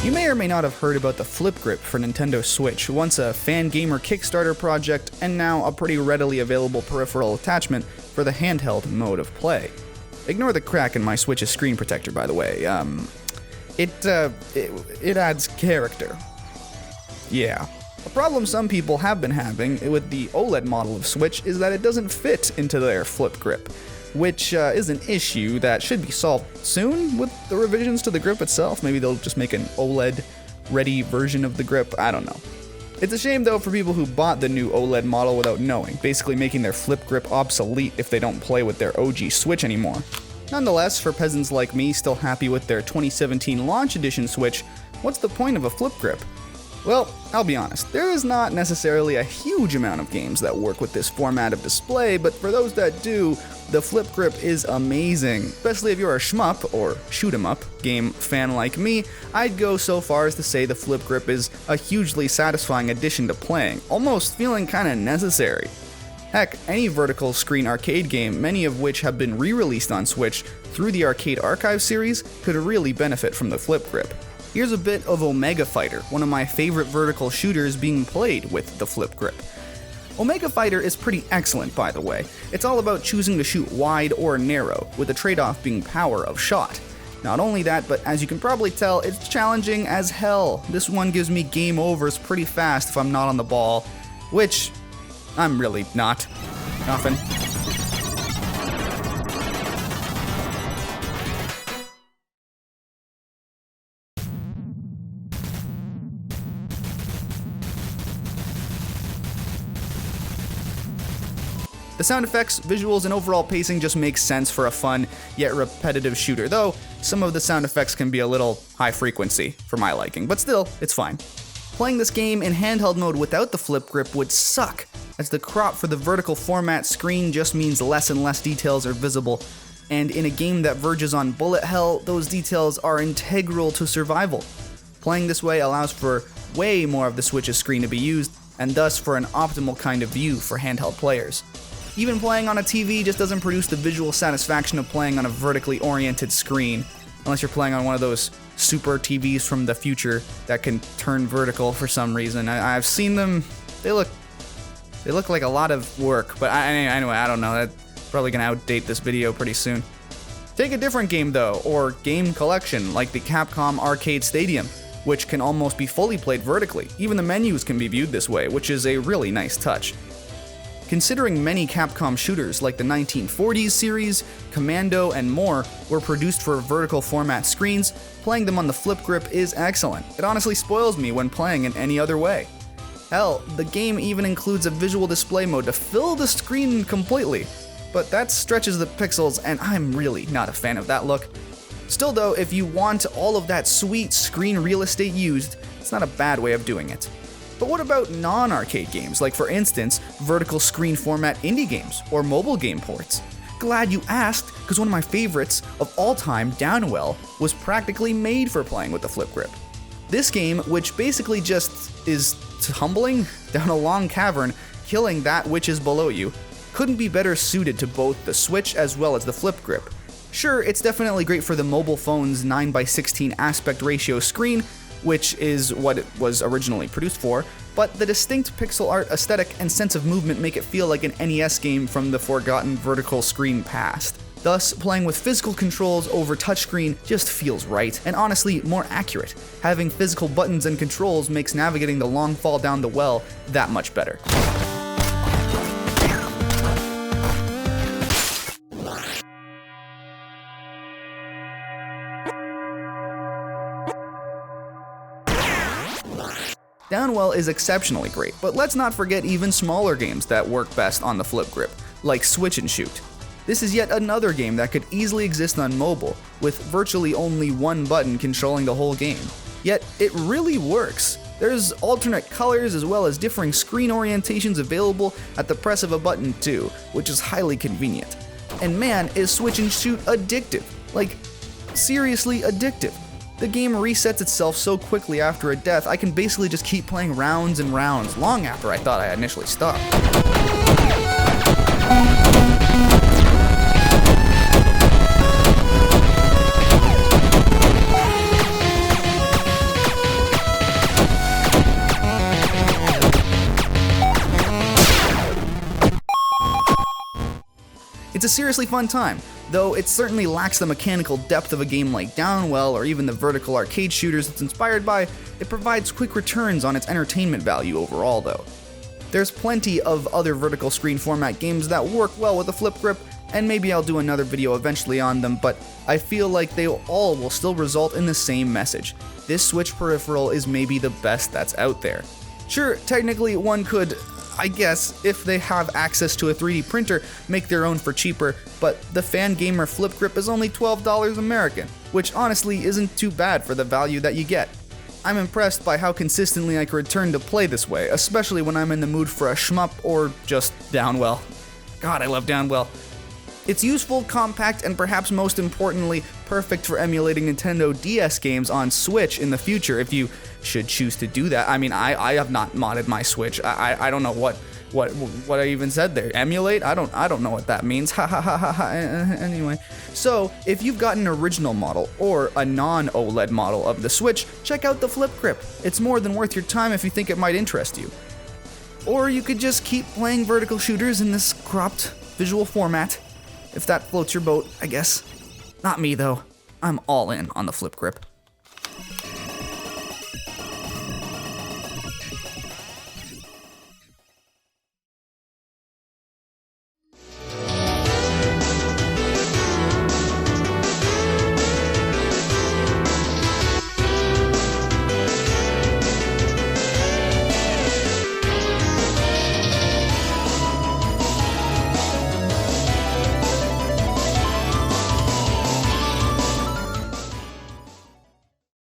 You may or may not have heard about the Flip Grip for Nintendo Switch, once a FanGamer Kickstarter project and now a pretty readily available peripheral attachment for the handheld mode of play. Ignore the crack in my Switch's screen protector, by the way. It adds character. Yeah. A problem some people have been having with the OLED model of Switch is that it doesn't fit into their Flip Grip, which is an issue that should be solved soon with the revisions to the grip itself. Maybe they'll just make an OLED-ready version of the grip, I don't know. It's a shame though for people who bought the new OLED model without knowing, basically making their Flip Grip obsolete if they don't play with their OG Switch anymore. Nonetheless, for peasants like me still happy with their 2017 launch edition Switch, what's the point of a Flip Grip? Well, I'll be honest, there is not necessarily a huge amount of games that work with this format of display, but for those that do, the Flip Grip is amazing. Especially if you're a shmup, or shoot-em-up, game fan like me, I'd go so far as to say the Flip Grip is a hugely satisfying addition to playing, almost feeling kinda necessary. Heck, any vertical screen arcade game, many of which have been re-released on Switch through the Arcade Archive series, could really benefit from the Flip Grip. Here's a bit of Omega Fighter, one of my favorite vertical shooters being played with the Flip Grip. Omega Fighter is pretty excellent, by the way. It's all about choosing to shoot wide or narrow, with the trade-off being power of shot. Not only that, but as you can probably tell, it's challenging as hell. This one gives me game overs pretty fast if I'm not on the ball, which I'm really not often. The sound effects, visuals, and overall pacing just makes sense for a fun, yet repetitive shooter, though some of the sound effects can be a little high frequency for my liking, but still, it's fine. Playing this game in handheld mode without the Flip Grip would suck, as the crop for the vertical format screen just means less and less details are visible, and in a game that verges on bullet hell, those details are integral to survival. Playing this way allows for way more of the Switch's screen to be used, and thus for an optimal kind of view for handheld players. Even playing on a TV just doesn't produce the visual satisfaction of playing on a vertically oriented screen, unless you're playing on one of those super TVs from the future that can turn vertical for some reason. I've seen them, they look like a lot of work, but anyway, I don't know, that's probably gonna outdate this video pretty soon. Take a different game though, or game collection, like the Capcom Arcade Stadium, which can almost be fully played vertically. Even the menus can be viewed this way, which is a really nice touch. Considering many Capcom shooters like the 1940s series, Commando, and more were produced for vertical format screens, playing them on the Flip Grip is excellent. It honestly spoils me when playing in any other way. Hell, the game even includes a visual display mode to fill the screen completely, but that stretches the pixels and I'm really not a fan of that look. Still though, if you want all of that sweet screen real estate used, it's not a bad way of doing it. But what about non-arcade games, like for instance, vertical screen format indie games or mobile game ports? Glad you asked, because one of my favorites of all time, Downwell, was practically made for playing with the Flip Grip. This game, which basically just is tumbling down a long cavern, killing that which is below you, couldn't be better suited to both the Switch as well as the Flip Grip. Sure, it's definitely great for the mobile phone's 9:16 aspect ratio screen, which is what it was originally produced for, but the distinct pixel art aesthetic and sense of movement make it feel like an NES game from the forgotten vertical screen past. Thus, playing with physical controls over touchscreen just feels right, and honestly, more accurate. Having physical buttons and controls makes navigating the long fall down the well that much better. Downwell is exceptionally great, but let's not forget even smaller games that work best on the Flip Grip, like Switch and Shoot. This is yet another game that could easily exist on mobile, with virtually only one button controlling the whole game. Yet, it really works. There's alternate colors as well as differing screen orientations available at the press of a button too, which is highly convenient. And man, is Switch and Shoot addictive. Like, seriously addictive. The game resets itself so quickly after a death, I can basically just keep playing rounds and rounds, long after I thought I initially stopped. It's a seriously fun time, though it certainly lacks the mechanical depth of a game like Downwell or even the vertical arcade shooters it's inspired by. It provides quick returns on its entertainment value overall though. There's plenty of other vertical screen format games that work well with a flip grip, and maybe I'll do another video eventually on them, but I feel like they all will still result in the same message. This Switch peripheral is maybe the best that's out there. Sure, technically one could, I guess, if they have access to a 3D printer, make their own for cheaper, but the FanGamer flip grip is only $12 American, which honestly isn't too bad for the value that you get. I'm impressed by how consistently I can return to play this way, especially when I'm in the mood for a shmup or just Downwell. God, I love Downwell. It's useful, compact, and perhaps most importantly, perfect for emulating Nintendo DS games on Switch in the future if you should choose to do that. I mean, I have not modded my Switch. I don't know what I even said there. Emulate? I don't know what that means. Ha ha ha ha ha. Anyway, so if you've got an original model or a non-OLED model of the Switch, check out the flip grip. It's more than worth your time if you think it might interest you. Or you could just keep playing vertical shooters in this cropped visual format. If that floats your boat, I guess. Not me, though. I'm all in on the flip grip.